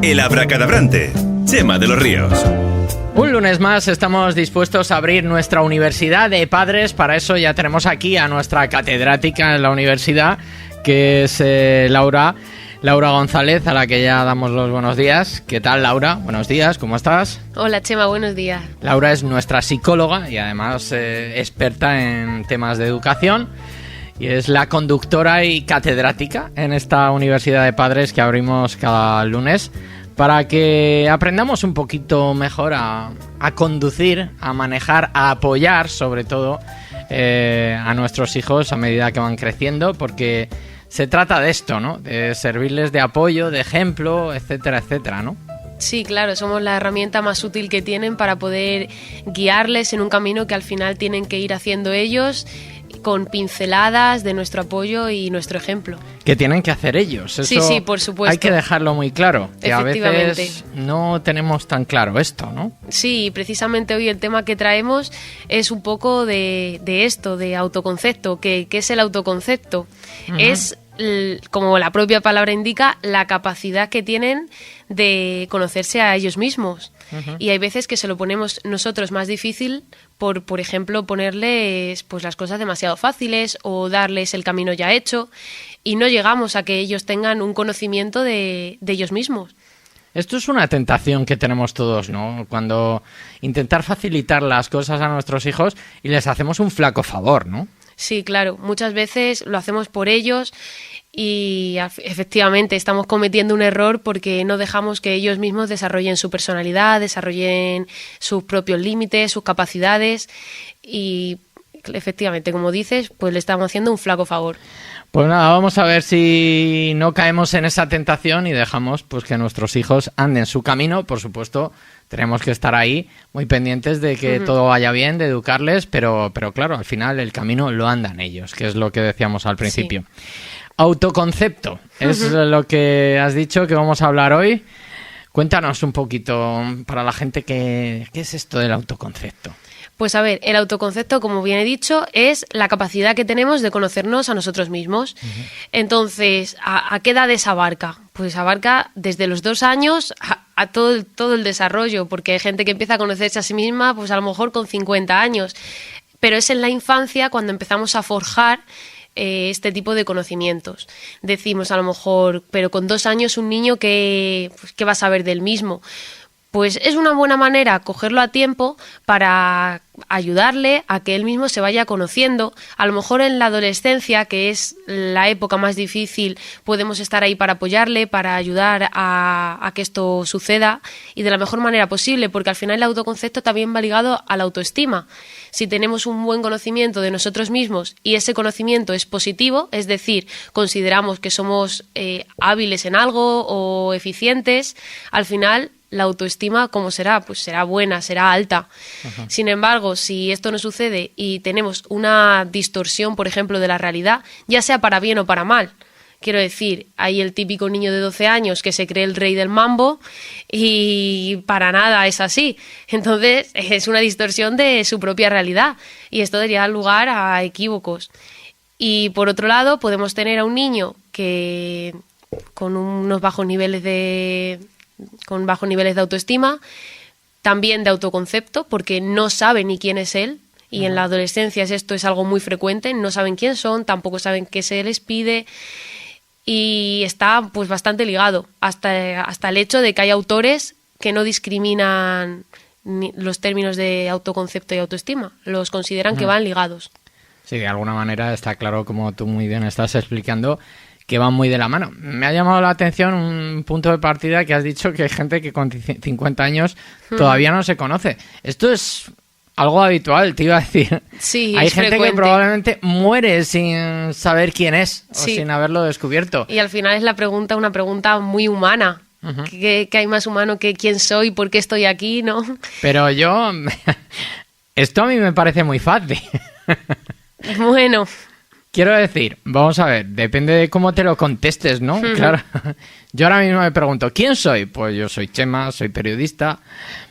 El abracadabrante, Chema de los Ríos. Un lunes más estamos dispuestos a abrir nuestra universidad de padres. Para eso ya tenemos aquí a nuestra catedrática en la universidad, que es Laura González, a la que ya damos los buenos días. ¿Qué tal, Laura? Buenos días, ¿cómo estás? Hola, Chema, buenos días. Laura es nuestra psicóloga y además experta en temas de educación. Y es la conductora y catedrática en esta universidad de padres que abrimos cada lunes, para que aprendamos un poquito mejor a conducir, a manejar, a apoyar sobre todo a nuestros hijos a medida que van creciendo, porque se trata de esto, ¿no? De servirles de apoyo, de ejemplo, etcétera, etcétera, ¿no? Sí, claro, somos la herramienta más útil que tienen para poder guiarles en un camino que al final tienen que ir haciendo ellos, con pinceladas de nuestro apoyo y nuestro ejemplo. Que tienen que hacer ellos. Eso sí, por supuesto. Hay que dejarlo muy claro, que a veces no tenemos tan claro esto, ¿no? Sí, precisamente hoy el tema que traemos es un poco de esto, de autoconcepto. ¿Qué es el autoconcepto? Uh-huh. Es, como la propia palabra indica, la capacidad que tienen de conocerse a ellos mismos. Uh-huh. Y hay veces que se lo ponemos nosotros más difícil por ejemplo, ponerles pues las cosas demasiado fáciles o darles el camino ya hecho, y no llegamos a que ellos tengan un conocimiento de ellos mismos. Esto es una tentación que tenemos todos, ¿no? Cuando intentar facilitar las cosas a nuestros hijos y les hacemos un flaco favor, ¿no? Sí, claro. Muchas veces lo hacemos por ellos y efectivamente estamos cometiendo un error porque no dejamos que ellos mismos desarrollen su personalidad, desarrollen sus propios límites, sus capacidades, y efectivamente, como dices, pues le estamos haciendo un flaco favor. Pues nada, vamos a ver si no caemos en esa tentación y dejamos pues que nuestros hijos anden su camino. Por supuesto, tenemos que estar ahí muy pendientes de que uh-huh. todo vaya bien, de educarles, pero claro, al final el camino lo andan ellos, que es lo que decíamos al principio. Sí. Autoconcepto, es uh-huh. lo que has dicho que vamos a hablar hoy. Cuéntanos un poquito para la gente qué es esto del autoconcepto. Pues a ver, el autoconcepto, como bien he dicho, es la capacidad que tenemos de conocernos a nosotros mismos. Uh-huh. Entonces, ¿a qué edades abarca? Pues abarca desde los 2 años a todo el desarrollo, porque hay gente que empieza a conocerse a sí misma pues a lo mejor con 50 años. Pero es en la infancia cuando empezamos a forjar este tipo de conocimientos. Decimos a lo mejor, pero con 2 años un niño ¿qué va a saber del mismo? Pues es una buena manera cogerlo a tiempo para ayudarle a que él mismo se vaya conociendo. A lo mejor en la adolescencia, que es la época más difícil, podemos estar ahí para apoyarle, para ayudar a que esto suceda, y de la mejor manera posible, porque al final el autoconcepto también va ligado a la autoestima. Si tenemos un buen conocimiento de nosotros mismos y ese conocimiento es positivo, es decir, consideramos que somos hábiles en algo o eficientes, al final la autoestima, ¿cómo será? Pues será buena, será alta. Ajá. Sin embargo, si esto no sucede y tenemos una distorsión, por ejemplo, de la realidad, ya sea para bien o para mal. Quiero decir, hay el típico niño de 12 años que se cree el rey del mambo y para nada es así. Entonces, es una distorsión de su propia realidad y esto daría lugar a equívocos. Y por otro lado, podemos tener a un niño que con unos bajos niveles de autoestima, también de autoconcepto, porque no sabe ni quién es él, y en la adolescencia esto es algo muy frecuente, no saben quién son, tampoco saben qué se les pide, y está pues bastante ligado, hasta el hecho de que hay autores que no discriminan los términos de autoconcepto y autoestima, los consideran que van ligados. Sí, de alguna manera está claro, como tú muy bien estás explicando, que van muy de la mano. Me ha llamado la atención un punto de partida que has dicho, que hay gente que con 50 años todavía no se conoce. Esto es algo habitual, te iba a decir. Sí, hay es gente frecuente. Que probablemente muere sin saber quién es o sin haberlo descubierto. Y al final es una pregunta muy humana. Uh-huh. ¿Qué hay más humano que quién soy, por qué estoy aquí, no? Pero esto a mí me parece muy fácil. Bueno... Quiero decir, vamos a ver, depende de cómo te lo contestes, ¿no? Uh-huh. Claro. Yo ahora mismo me pregunto, ¿quién soy? Pues yo soy Chema, soy periodista,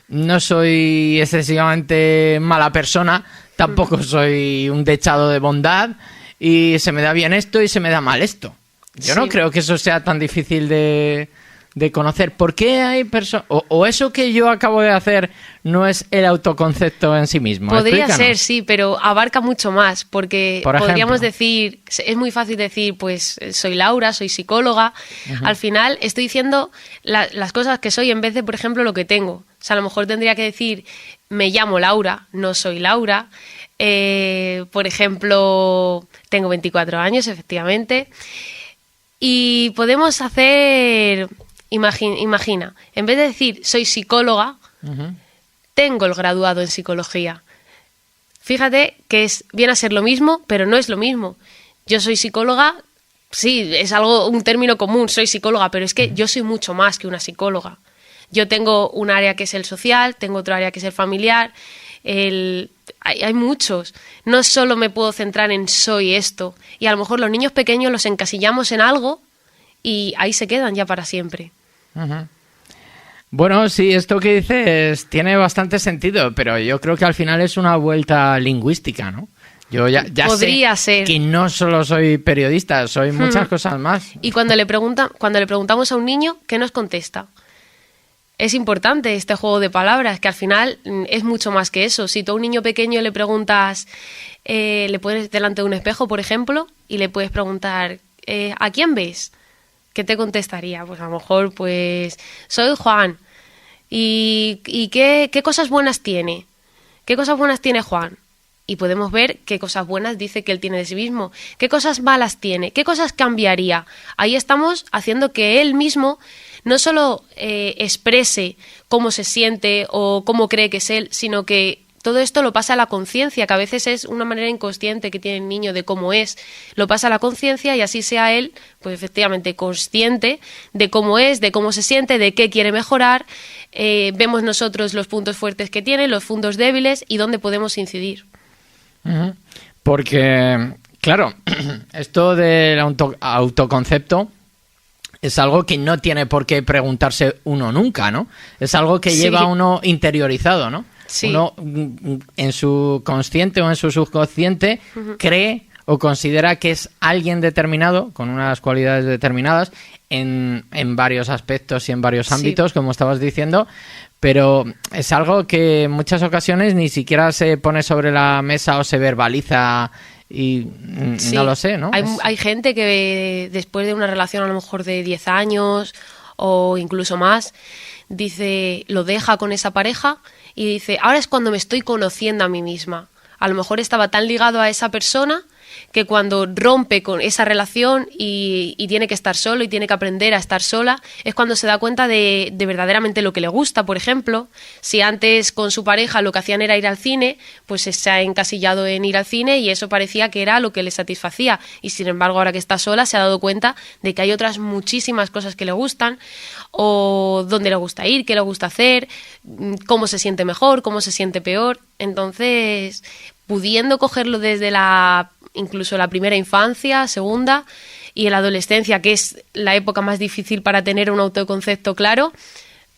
no soy excesivamente mala persona, tampoco soy un dechado de bondad, y se me da bien esto y se me da mal esto. Yo no creo que eso sea tan difícil de de conocer. ¿Por qué hay personas... O eso que yo acabo de hacer no es el autoconcepto en sí mismo? Podría Explícanos. ser, sí, pero abarca mucho más, porque Por ejemplo. podríamos decir, es muy fácil decir, pues soy Laura, soy psicóloga. Al final estoy diciendo las cosas que soy en vez de, por ejemplo, lo que tengo. O sea, a lo mejor tendría que decir, me llamo Laura, no soy Laura. Por ejemplo, tengo 24 años, efectivamente. Y podemos hacer... Imagina, en vez de decir soy psicóloga, tengo el graduado en psicología. Fíjate que viene a ser lo mismo, pero no es lo mismo. Yo soy psicóloga, sí, es un término común, soy psicóloga, pero es que yo soy mucho más que una psicóloga. Yo tengo un área que es el social, tengo otro área que es el familiar, hay muchos. No solo me puedo centrar en soy esto. Y a lo mejor los niños pequeños los encasillamos en algo y ahí se quedan ya para siempre. Bueno, sí, esto que dices tiene bastante sentido, pero yo creo que al final es una vuelta lingüística, ¿no? Yo ya Podría sé ser. que no solo soy periodista, soy muchas cosas más. Y cuando le preguntamos a un niño, ¿qué nos contesta? Es importante este juego de palabras, que al final es mucho más que eso. Si tú a un niño pequeño le preguntas, le pones delante de un espejo, por ejemplo, y le puedes preguntar, ¿a quién ves? ¿Qué te contestaría? Pues a lo mejor, pues, soy Juan. ¿Y qué cosas buenas tiene? ¿Qué cosas buenas tiene Juan? Y podemos ver qué cosas buenas dice que él tiene de sí mismo. ¿Qué cosas malas tiene? ¿Qué cosas cambiaría? Ahí estamos haciendo que él mismo no solo exprese cómo se siente o cómo cree que es él, sino que todo esto lo pasa a la conciencia, que a veces es una manera inconsciente que tiene el niño de cómo es. Lo pasa a la conciencia y así sea él, pues efectivamente, consciente de cómo es, de cómo se siente, de qué quiere mejorar. Vemos nosotros los puntos fuertes que tiene, los puntos débiles y dónde podemos incidir. Porque, claro, esto del autoconcepto es algo que no tiene por qué preguntarse uno nunca, ¿no? Es algo que lleva uno interiorizado, ¿no? Sí. Uno en su consciente o en su subconsciente cree o considera que es alguien determinado, con unas cualidades determinadas, en varios aspectos y en varios ámbitos, como estabas diciendo, pero es algo que en muchas ocasiones ni siquiera se pone sobre la mesa o se verbaliza y no lo sé, ¿no? Hay gente que después de una relación a lo mejor de 10 años o incluso más, dice, lo deja con esa pareja y dice, ahora es cuando me estoy conociendo a mí misma. A lo mejor estaba tan ligado a esa persona que cuando rompe con esa relación y tiene que estar solo y tiene que aprender a estar sola, es cuando se da cuenta de verdaderamente lo que le gusta. Por ejemplo, si antes con su pareja lo que hacían era ir al cine, pues se ha encasillado en ir al cine y eso parecía que era lo que le satisfacía. Y sin embargo, ahora que está sola, se ha dado cuenta de que hay otras muchísimas cosas que le gustan, o dónde le gusta ir, qué le gusta hacer, cómo se siente mejor, cómo se siente peor. Entonces, pudiendo cogerlo desde incluso la primera infancia, segunda y en la adolescencia, que es la época más difícil para tener un autoconcepto claro,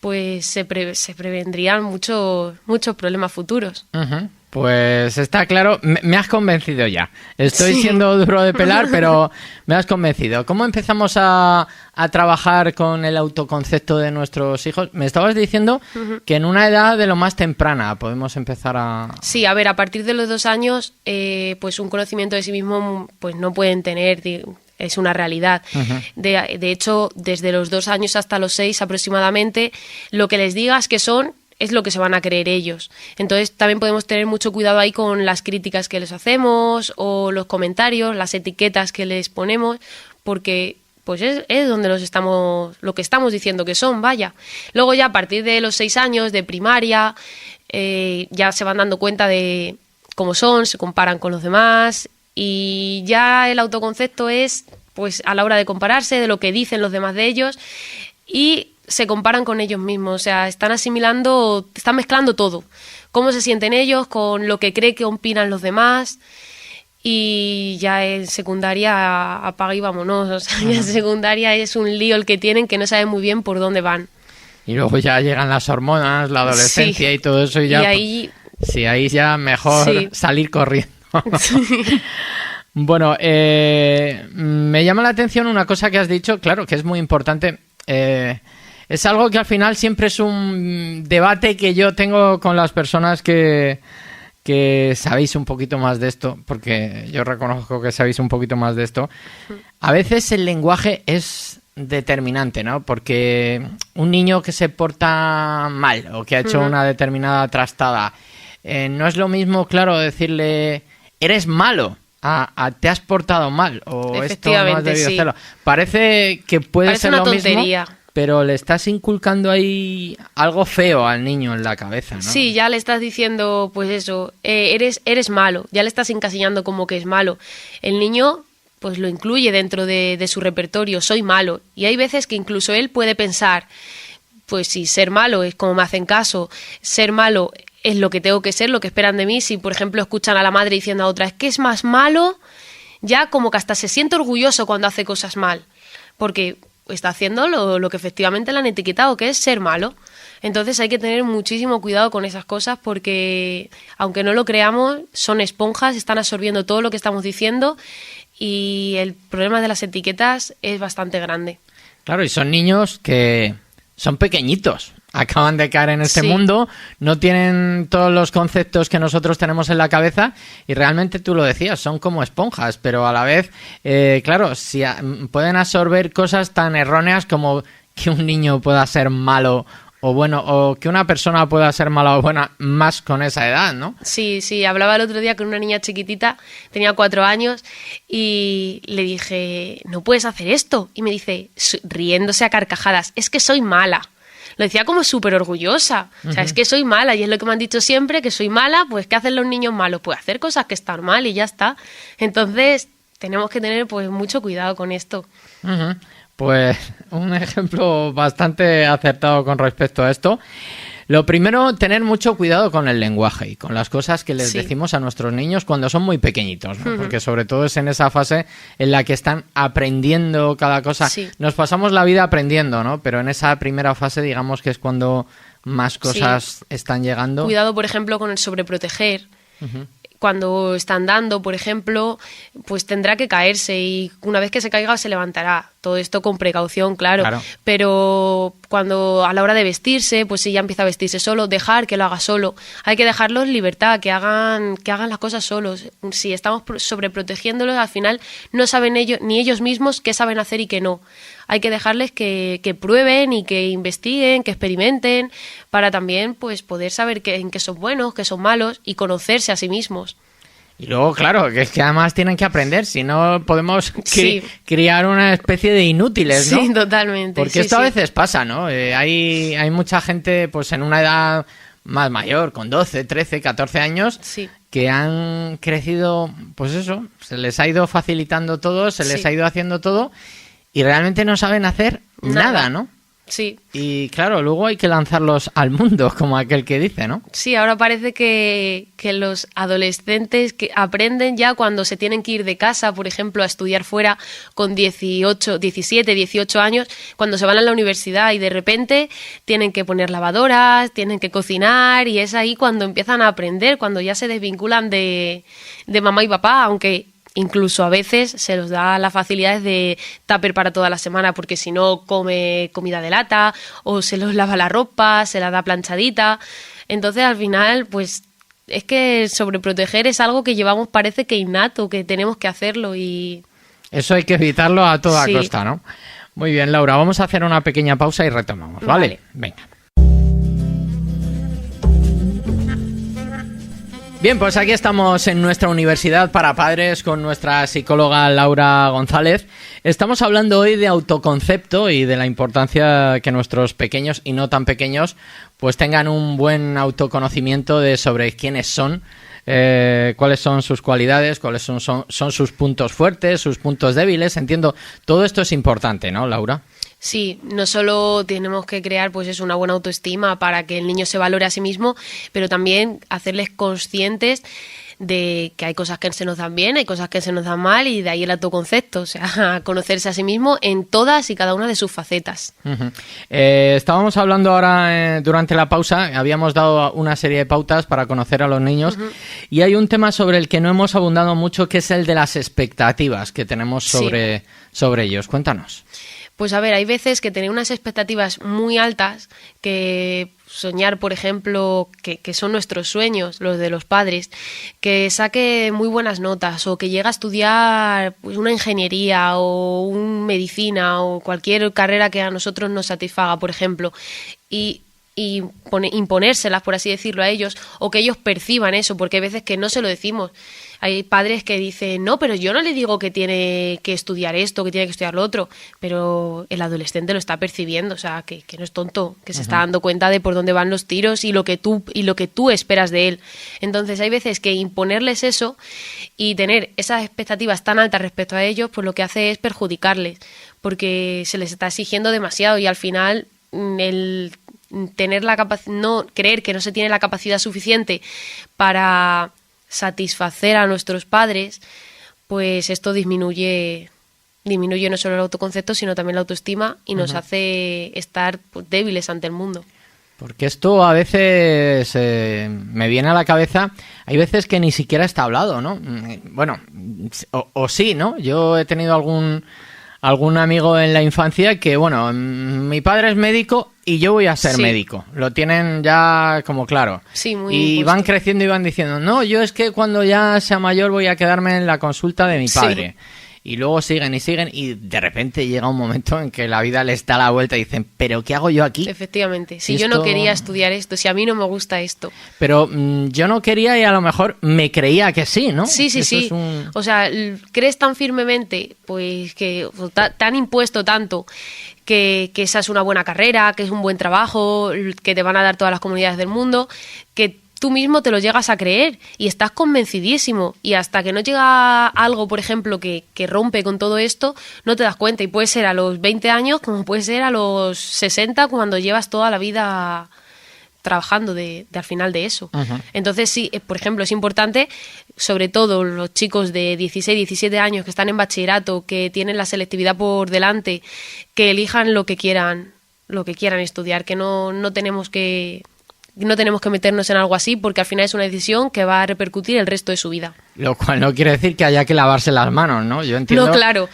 pues se prevendrían muchos problemas futuros. Pues está claro, me has convencido ya. Estoy siendo duro de pelar, pero me has convencido. ¿Cómo empezamos a trabajar con el autoconcepto de nuestros hijos? Me estabas diciendo que en una edad de lo más temprana podemos empezar a... Sí, a ver, a partir de los 2 años, pues un conocimiento de sí mismo pues no pueden tener, es una realidad. De hecho, desde los 2 años hasta los 6 aproximadamente, lo que les digas que son es lo que se van a creer ellos. Entonces también podemos tener mucho cuidado ahí con las críticas que les hacemos o los comentarios, las etiquetas que les ponemos, porque pues es donde lo que estamos diciendo que son, vaya. Luego ya a partir de los 6 años de primaria ya se van dando cuenta de cómo son, se comparan con los demás y ya el autoconcepto es pues a la hora de compararse, de lo que dicen los demás de ellos y se comparan con ellos mismos, o sea, están mezclando todo, cómo se sienten ellos con lo que cree que opinan los demás y ya en secundaria apaga y vámonos, o sea, ya en secundaria es un lío el que tienen que no saben muy bien por dónde van. Y luego ya llegan las hormonas, la adolescencia y todo eso y ya... Y ahí... Sí, ahí ya mejor salir corriendo. Sí. Bueno, me llama la atención una cosa que has dicho, claro, que es muy importante. Es algo que al final siempre es un debate que yo tengo con las personas que sabéis un poquito más de esto, porque yo reconozco que sabéis un poquito más de esto. A veces el lenguaje es determinante, ¿no? Porque un niño que se porta mal o que ha hecho una determinada trastada, no es lo mismo, claro, decirle eres malo a te has portado mal o esto no has debido hacerlo. Parece que puede ser una lo tontería. mismo, pero le estás inculcando ahí algo feo al niño en la cabeza, ¿no? Sí, ya le estás diciendo, pues eso, eres malo, ya le estás encasillando como que es malo. El niño, pues lo incluye dentro de su repertorio, soy malo. Y hay veces que incluso él puede pensar, pues si ser malo es como me hacen caso, ser malo es lo que tengo que ser, lo que esperan de mí. Si, por ejemplo, escuchan a la madre diciendo a otra, es que es más malo, ya como que hasta se siente orgulloso cuando hace cosas mal, porque está haciendo lo que efectivamente le han etiquetado, que es ser malo. Entonces hay que tener muchísimo cuidado con esas cosas porque, aunque no lo creamos, son esponjas, están absorbiendo todo lo que estamos diciendo y el problema de las etiquetas es bastante grande. Claro, y son niños que son pequeñitos, acaban de caer en este mundo, no tienen todos los conceptos que nosotros tenemos en la cabeza y realmente tú lo decías, son como esponjas, pero a la vez, claro, si pueden absorber cosas tan erróneas como que un niño pueda ser malo o bueno, o que una persona pueda ser mala o buena más con esa edad, ¿no? Sí, hablaba el otro día con una niña chiquitita, tenía 4 años, y le dije, no puedes hacer esto. Y me dice, riéndose a carcajadas, es que soy mala. Lo decía como súper orgullosa. O sea, es que soy mala, y es lo que me han dicho siempre, que soy mala. Pues, ¿qué hacen los niños malos? Pues hacer cosas que están mal y ya está. Entonces, tenemos que tener pues mucho cuidado con esto. Uh-huh. Pues un ejemplo bastante acertado con respecto a esto. Lo primero, tener mucho cuidado con el lenguaje y con las cosas que les decimos a nuestros niños cuando son muy pequeñitos, ¿no? Porque sobre todo es en esa fase en la que están aprendiendo cada cosa. Sí. Nos pasamos la vida aprendiendo, ¿no? Pero en esa primera fase, digamos que es cuando más cosas están llegando. Cuidado, por ejemplo, con el sobreproteger. Uh-huh. Cuando está andando, por ejemplo, pues tendrá que caerse y una vez que se caiga se levantará. Todo esto con precaución, claro. Pero cuando a la hora de vestirse, pues si ya empieza a vestirse solo, dejar que lo haga solo. Hay que dejarlos en libertad, que hagan las cosas solos. Si estamos sobreprotegiéndolos, al final no saben ni ellos mismos qué saben hacer y qué no. Hay que dejarles que prueben y que investiguen, que experimenten, para también pues poder saber en qué son buenos, qué son malos y conocerse a sí mismos. Y luego, claro, que es que además tienen que aprender, si no podemos criar una especie de inútiles, ¿no? Sí, totalmente. Porque esto a veces pasa, ¿no? Hay mucha gente pues en una edad más mayor, con 12, 13, 14 años, que han crecido, pues eso, se les ha ido facilitando todo, se les ha ido haciendo todo y realmente no saben hacer nada, ¿no? Sí. Y claro, luego hay que lanzarlos al mundo, como aquel que dice, ¿no? Sí, ahora parece que los adolescentes que aprenden ya cuando se tienen que ir de casa, por ejemplo, a estudiar fuera con 17, 18 años, cuando se van a la universidad y de repente tienen que poner lavadoras, tienen que cocinar y es ahí cuando empiezan a aprender, cuando ya se desvinculan de mamá y papá, aunque incluso a veces se los da las facilidades de tupper para toda la semana porque si no come comida de lata o se los lava la ropa, se la da planchadita. Entonces al final pues es que sobreproteger es algo que llevamos parece que innato, que tenemos que hacerlo y... Eso hay que evitarlo a toda costa, ¿no? Muy bien, Laura, vamos a hacer una pequeña pausa y retomamos, ¿vale? Venga. Bien, pues aquí estamos en nuestra Universidad para Padres con nuestra psicóloga Laura González. Estamos hablando hoy de autoconcepto y de la importancia que nuestros pequeños y no tan pequeños pues tengan un buen autoconocimiento de sobre quiénes son, cuáles son sus cualidades, cuáles son sus puntos fuertes, sus puntos débiles. Entiendo, todo esto es importante, ¿no, Laura? Sí, no solo tenemos que crear pues una buena autoestima para que el niño se valore a sí mismo, pero también hacerles conscientes de que hay cosas que se nos dan bien, hay cosas que se nos dan mal y de ahí el autoconcepto, o sea, conocerse a sí mismo en todas y cada una de sus facetas. Uh-huh. Estábamos hablando ahora durante la pausa, habíamos dado una serie de pautas para conocer a los niños y hay un tema sobre el que no hemos abundado mucho que es el de las expectativas que tenemos sobre ellos. Cuéntanos. Pues a ver, hay veces que tener unas expectativas muy altas, que soñar, por ejemplo, que son nuestros sueños, los de los padres, que saque muy buenas notas o que llegue a estudiar pues, una ingeniería o una medicina o cualquier carrera que a nosotros nos satisfaga, por ejemplo, y imponérselas, por así decirlo, a ellos, o que ellos perciban eso, porque hay veces que no se lo decimos. Hay padres que dicen, no, pero yo no le digo que tiene que estudiar esto, que tiene que estudiar lo otro, pero el adolescente lo está percibiendo, o sea, que no es tonto, que se está dando cuenta de por dónde van los tiros y lo que tú esperas de él. Entonces hay veces que imponerles eso y tener esas expectativas tan altas respecto a ellos, pues lo que hace es perjudicarles, porque se les está exigiendo demasiado y al final el tener no creer que no se tiene la capacidad suficiente para satisfacer a nuestros padres, pues esto disminuye no solo el autoconcepto, sino también la autoestima y nos hace estar pues, débiles ante el mundo. Porque esto a veces me viene a la cabeza, hay veces que ni siquiera está hablado, ¿no? Bueno, o sí, ¿no? Yo he tenido algún amigo en la infancia que, bueno, mi padre es médico y yo voy a ser médico. Lo tienen ya como claro. Sí, muy y impuesto. van creciendo y van diciendo, no, yo es que cuando ya sea mayor voy a quedarme en la consulta de mi padre. Sí. Y luego siguen y de repente llega un momento en que la vida les da la vuelta y dicen, ¿pero qué hago yo aquí? Efectivamente, si yo no quería estudiar esto, si a mí no me gusta esto. Pero yo no quería y a lo mejor me creía que sí, ¿no? Sí. O sea, crees tan firmemente, pues que te han impuesto tanto que esa es una buena carrera, que es un buen trabajo, que te van a dar todas las comunidades del mundo, que tú mismo te lo llegas a creer y estás convencidísimo y hasta que no llega algo, por ejemplo, que rompe con todo esto, no te das cuenta y puede ser a los 20 años como puede ser a los 60 cuando llevas toda la vida trabajando al final de eso. Uh-huh. Entonces sí, por ejemplo, es importante, sobre todo los chicos de 16, 17 años que están en bachillerato, que tienen la selectividad por delante, que elijan lo que quieran estudiar, que no tenemos que meternos en algo así porque al final es una decisión que va a repercutir el resto de su vida. Lo cual no quiere decir que haya que lavarse las manos, ¿no? Yo entiendo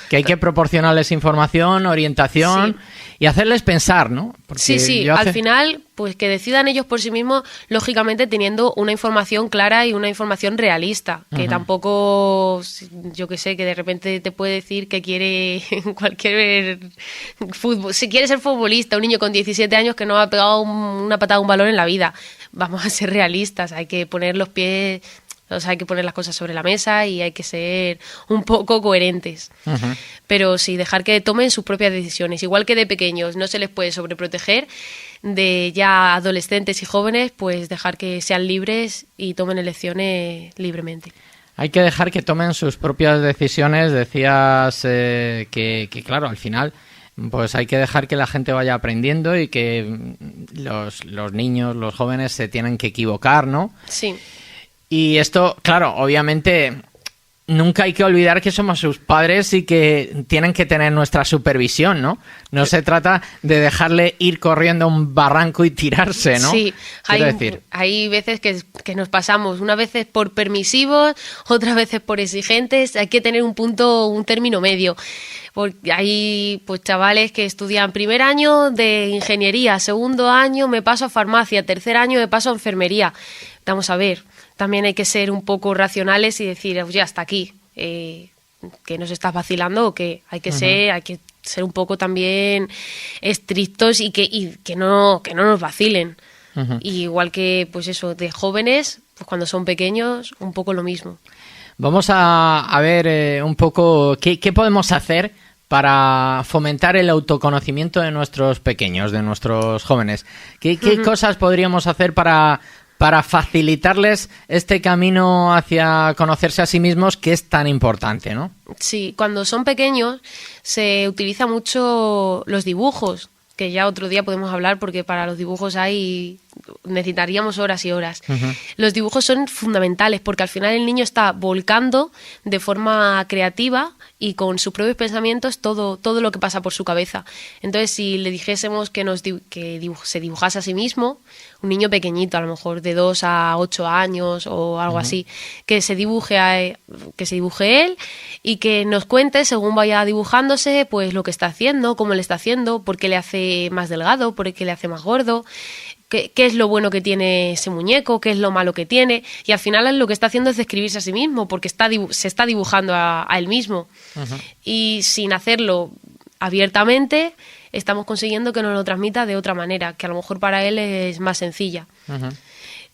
que hay que proporcionarles información, orientación y hacerles pensar, ¿no? Porque sí. Al final, pues que decidan ellos por sí mismos, lógicamente teniendo una información clara y una información realista, que tampoco, yo que sé, que de repente te puede decir que quiere cualquier fútbol, si quiere ser futbolista, un niño con 17 años que no ha pegado una patada a un balón en la vida. Vamos a ser realistas, hay que poner los pies... O sea, hay que poner las cosas sobre la mesa y hay que ser un poco coherentes. Uh-huh. Pero sí, dejar que tomen sus propias decisiones. Igual que de pequeños no se les puede sobreproteger, de ya adolescentes y jóvenes, pues dejar que sean libres y tomen elecciones libremente. Hay que dejar que tomen sus propias decisiones. Decías que claro, al final... Pues hay que dejar que la gente vaya aprendiendo y que los niños, los jóvenes se tienen que equivocar, ¿no? Sí. Y esto, claro, obviamente nunca hay que olvidar que somos sus padres y que tienen que tener nuestra supervisión, ¿no? No se trata de dejarle ir corriendo a un barranco y tirarse, ¿no? Sí, hay veces que nos pasamos, unas veces por permisivos, otras veces por exigentes, hay que tener un término medio. Porque hay pues chavales que estudian primer año de ingeniería, segundo año me paso a farmacia, tercer año me paso a enfermería. Vamos a ver, también hay que ser un poco racionales y decir, oye, hasta aquí, que nos estás vacilando o que hay que ser un poco también estrictos y que no nos vacilen. Uh-huh. Y igual que, pues eso, de jóvenes, pues cuando son pequeños, un poco lo mismo. Vamos a ver un poco qué podemos hacer para fomentar el autoconocimiento de nuestros pequeños, de nuestros jóvenes. ¿Qué cosas podríamos hacer para facilitarles este camino hacia conocerse a sí mismos que es tan importante, ¿no? Sí, cuando son pequeños se utiliza mucho los dibujos, que ya otro día podemos hablar porque para los dibujos hay necesitaríamos horas y horas. Los dibujos son fundamentales porque al final el niño está volcando de forma creativa y con sus propios pensamientos todo lo que pasa por su cabeza. Entonces, si le dijésemos que se dibujase a sí mismo, un niño pequeñito, a lo mejor de 2 a 8 años o algo así, que se dibuje él y que nos cuente, según vaya dibujándose, pues lo que está haciendo, cómo le está haciendo, por qué le hace más delgado, por qué le hace más gordo, qué es lo bueno que tiene ese muñeco, qué es lo malo que tiene, y al final lo que está haciendo es describirse a sí mismo, porque se está dibujando a él mismo. Y sin hacerlo abiertamente, estamos consiguiendo que nos lo transmita de otra manera, que a lo mejor para él es más sencilla.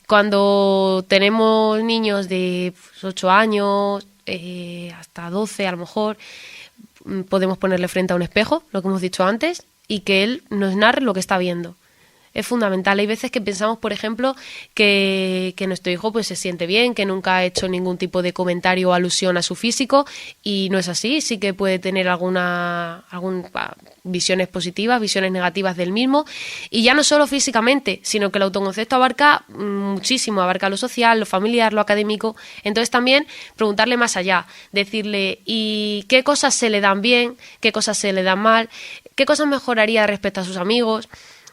Cuando tenemos niños de 8 años, hasta 12 a lo mejor, podemos ponerle frente a un espejo, lo que hemos dicho antes, y que él nos narre lo que está viendo. Es fundamental. Hay veces que pensamos, por ejemplo, que nuestro hijo pues se siente bien, que nunca ha hecho ningún tipo de comentario o alusión a su físico, y no es así. Sí que puede tener algunas visiones positivas, visiones negativas del mismo, y ya no solo físicamente, sino que el autoconcepto abarca muchísimo, abarca lo social, lo familiar, lo académico. Entonces también preguntarle más allá, decirle ¿y qué cosas se le dan bien, qué cosas se le dan mal, qué cosas mejoraría respecto a sus amigos,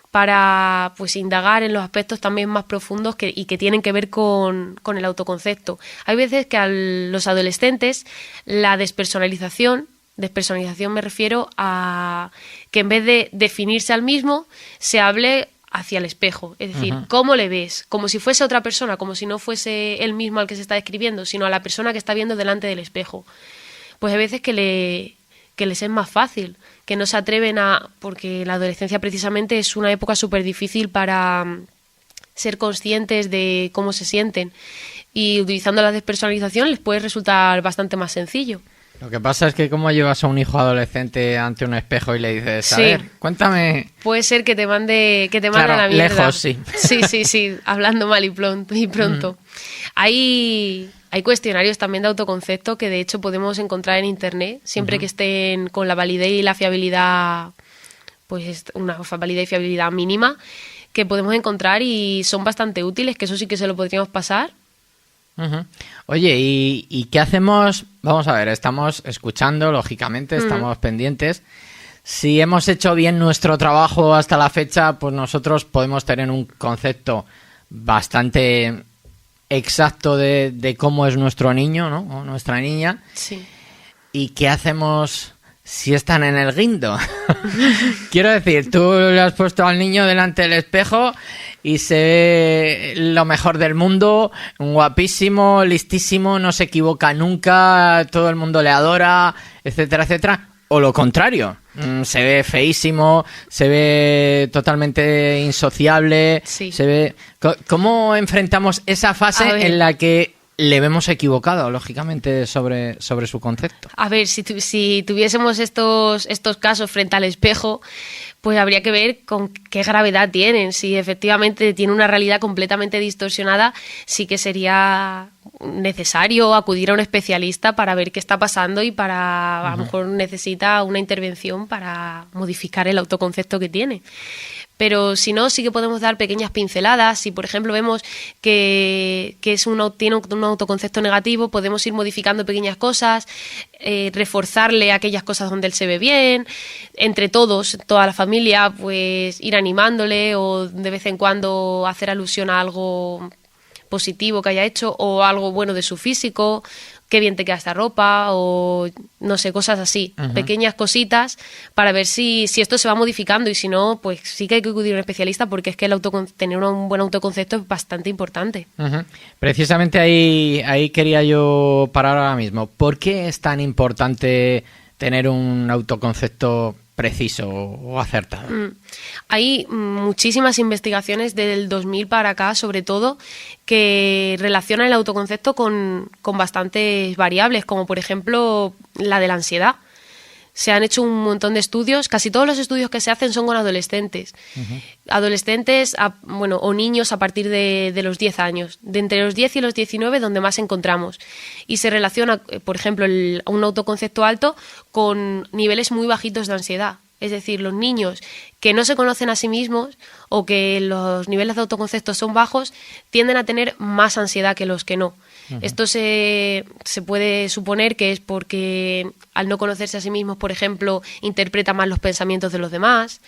para pues indagar en los aspectos también más profundos y que tienen que ver con el autoconcepto. Hay veces que a los adolescentes la despersonalización me refiero a que en vez de definirse al mismo, se hable hacia el espejo, es decir, ¿cómo le ves? Como si fuese otra persona, como si no fuese él mismo al que se está describiendo, sino a la persona que está viendo delante del espejo. Pues hay veces que les es más fácil, que no se atreven porque la adolescencia precisamente es una época súper difícil para ser conscientes de cómo se sienten, y utilizando la despersonalización les puede resultar bastante más sencillo. Lo que pasa es que cómo llevas a un hijo adolescente ante un espejo y le dices, a ver, cuéntame. Puede ser que te mande a la mierda. Lejos, sí. Sí, hablando mal y pronto. Hay cuestionarios también de autoconcepto que de hecho podemos encontrar en internet, siempre que estén con la validez y la fiabilidad, pues una validez y fiabilidad mínima, que podemos encontrar y son bastante útiles, que eso sí que se lo podríamos pasar. Oye, ¿y qué hacemos? Vamos a ver, estamos escuchando, lógicamente, estamos pendientes. Si hemos hecho bien nuestro trabajo hasta la fecha, pues nosotros podemos tener un concepto bastante exacto de cómo es nuestro niño, ¿no? O nuestra niña. Sí. ¿Y qué hacemos si están en el guindo? Quiero decir, tú le has puesto al niño delante del espejo y se ve lo mejor del mundo, guapísimo, listísimo, no se equivoca nunca, todo el mundo le adora, etcétera, etcétera. O lo contrario, se ve feísimo, se ve totalmente insociable, se ve... ¿Cómo enfrentamos esa fase en la que le vemos equivocado, lógicamente, sobre su concepto? A ver, si tuviésemos estos casos frente al espejo, pues habría que ver con qué gravedad tienen. Si efectivamente tiene una realidad completamente distorsionada, sí que sería necesario acudir a un especialista para ver qué está pasando y para, a lo mejor necesita una intervención para modificar el autoconcepto que tiene. Pero si no, sí que podemos dar pequeñas pinceladas. Si, por ejemplo, vemos que tiene un autoconcepto negativo, podemos ir modificando pequeñas cosas, reforzarle aquellas cosas donde él se ve bien, entre todos, toda la familia, pues ir animándole o de vez en cuando hacer alusión a algo positivo que haya hecho o algo bueno de su físico, qué bien te queda esta ropa o no sé, cosas así, pequeñas cositas para ver si esto se va modificando, y si no, pues sí que hay que acudir a un especialista, porque es que tener un buen autoconcepto es bastante importante. Precisamente ahí quería yo parar ahora mismo. ¿Por qué es tan importante tener un autoconcepto preciso o acertado? Hay muchísimas investigaciones del 2000 para acá, sobre todo, que relacionan el autoconcepto con bastantes variables, como por ejemplo la de la ansiedad. Se han hecho un montón de estudios, casi todos los estudios que se hacen son con adolescentes. Adolescentes, o niños a partir de los 10 años, de entre los 10 y los 19 donde más encontramos. Y se relaciona, por ejemplo, un autoconcepto alto con niveles muy bajitos de ansiedad. Es decir, los niños que no se conocen a sí mismos o que los niveles de autoconcepto son bajos tienden a tener más ansiedad que los que no. Esto se puede suponer que es porque al no conocerse a sí mismos, por ejemplo, interpretan mal los pensamientos de los demás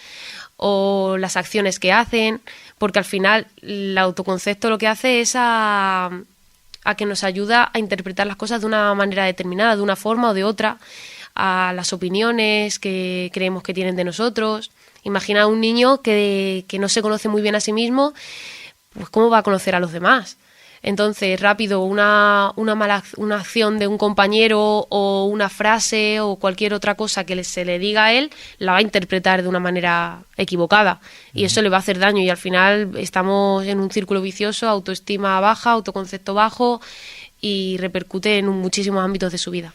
o las acciones que hacen, porque al final el autoconcepto lo que hace es a que nos ayuda a interpretar las cosas de una manera determinada, de una forma o de otra, a las opiniones que creemos que tienen de nosotros. Imagina un niño que no se conoce muy bien a sí mismo, pues ¿cómo va a conocer a los demás? Entonces, rápido, una acción de un compañero o una frase o cualquier otra cosa que se le diga a él, la va a interpretar de una manera equivocada y eso le va a hacer daño y al final estamos en un círculo vicioso, autoestima baja, autoconcepto bajo y repercute en muchísimos ámbitos de su vida.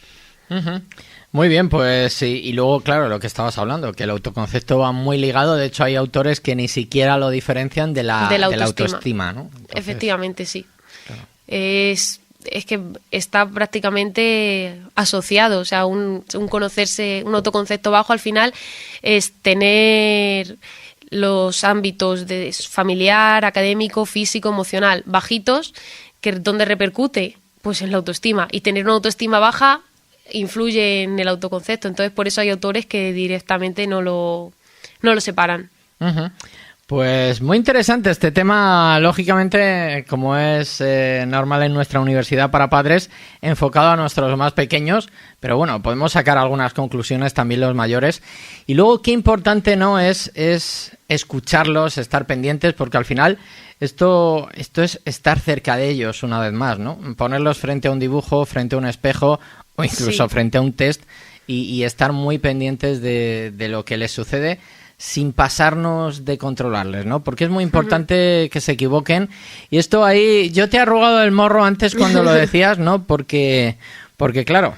Muy bien, pues sí, y luego, claro, lo que estabas hablando, que el autoconcepto va muy ligado, de hecho hay autores que ni siquiera lo diferencian de la autoestima, ¿no? Entonces, efectivamente, sí. Claro. Es que está prácticamente asociado, o sea, un conocerse, un autoconcepto bajo al final es tener los ámbitos de familiar, académico, físico, emocional bajitos, que donde repercute pues en la autoestima, y tener una autoestima baja influye en el autoconcepto, entonces por eso hay autores que directamente no lo separan. Pues muy interesante este tema, lógicamente, como es normal en nuestra universidad para padres, enfocado a nuestros más pequeños, pero bueno, podemos sacar algunas conclusiones también los mayores. Y luego qué importante no es escucharlos, estar pendientes, porque al final esto es estar cerca de ellos una vez más, ¿no? Ponerlos frente a un dibujo, frente a un espejo o incluso frente a un test y estar muy pendientes de lo que les sucede, sin pasarnos de controlarles, ¿no? Porque es muy importante que se equivoquen. Y esto ahí, yo te he arrugado el morro antes cuando lo decías, ¿no? Porque claro,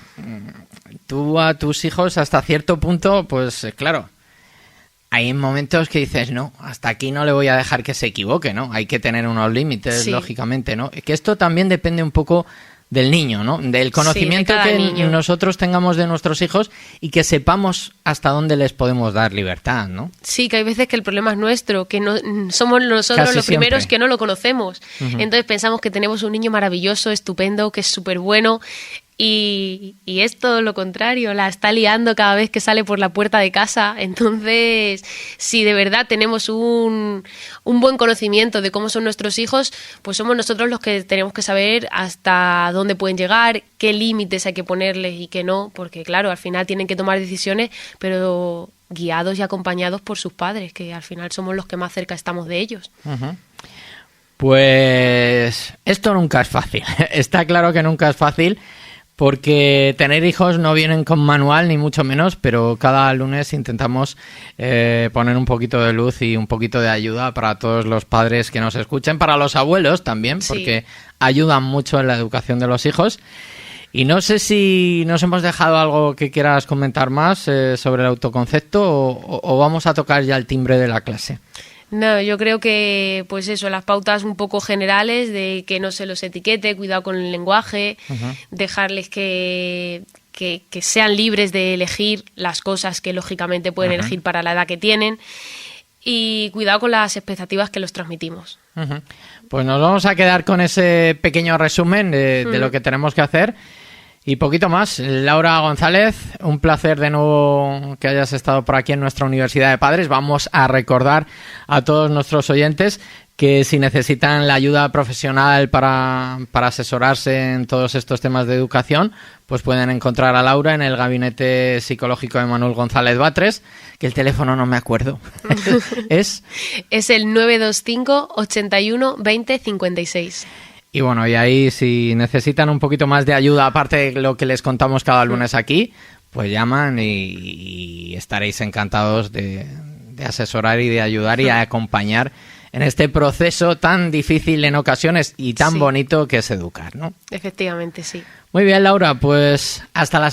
tú a tus hijos hasta cierto punto, pues claro, hay momentos que dices, no, hasta aquí no le voy a dejar que se equivoque, ¿no? Hay que tener unos límites, lógicamente, ¿no? Que esto también depende un poco del niño, ¿no? Del conocimiento que nosotros tengamos de nuestros hijos y que sepamos hasta dónde les podemos dar libertad, ¿no? Sí, que hay veces que el problema es nuestro, que no somos nosotros Casi los primeros siempre. que no lo conocemos. Entonces pensamos que tenemos un niño maravilloso, estupendo, que es súper bueno. Y es todo lo contrario, la está liando cada vez que sale por la puerta de casa. Entonces, si de verdad tenemos un buen conocimiento de cómo son nuestros hijos, pues somos nosotros los que tenemos que saber hasta dónde pueden llegar, qué límites hay que ponerles y qué no, porque claro, al final tienen que tomar decisiones, pero guiados y acompañados por sus padres, que al final somos los que más cerca estamos de ellos. Pues esto nunca es fácil. Está claro que nunca es fácil, porque tener hijos no vienen con manual, ni mucho menos, pero cada lunes intentamos poner un poquito de luz y un poquito de ayuda para todos los padres que nos escuchen, para los abuelos también, porque ayudan mucho en la educación de los hijos. Y no sé si nos hemos dejado algo que quieras comentar más sobre el autoconcepto o vamos a tocar ya el timbre de la clase. No, yo creo que, pues eso, las pautas un poco generales de que no se los etiquete, cuidado con el lenguaje, dejarles que sean libres de elegir las cosas que lógicamente pueden elegir para la edad que tienen y cuidado con las expectativas que los transmitimos. Pues nos vamos a quedar con ese pequeño resumen de lo que tenemos que hacer. Y poquito más. Laura González, un placer de nuevo que hayas estado por aquí en nuestra Universidad de Padres. Vamos a recordar a todos nuestros oyentes que si necesitan la ayuda profesional para asesorarse en todos estos temas de educación, pues pueden encontrar a Laura en el Gabinete Psicológico de Manuel González Batres, que el teléfono no me acuerdo. Es el 925 81 20 56. Y bueno, y ahí si necesitan un poquito más de ayuda, aparte de lo que les contamos cada lunes aquí, pues llaman y estaréis encantados de asesorar y de ayudar y a acompañar en este proceso tan difícil en ocasiones y tan bonito que es educar, ¿no? Efectivamente, sí. Muy bien, Laura, pues hasta la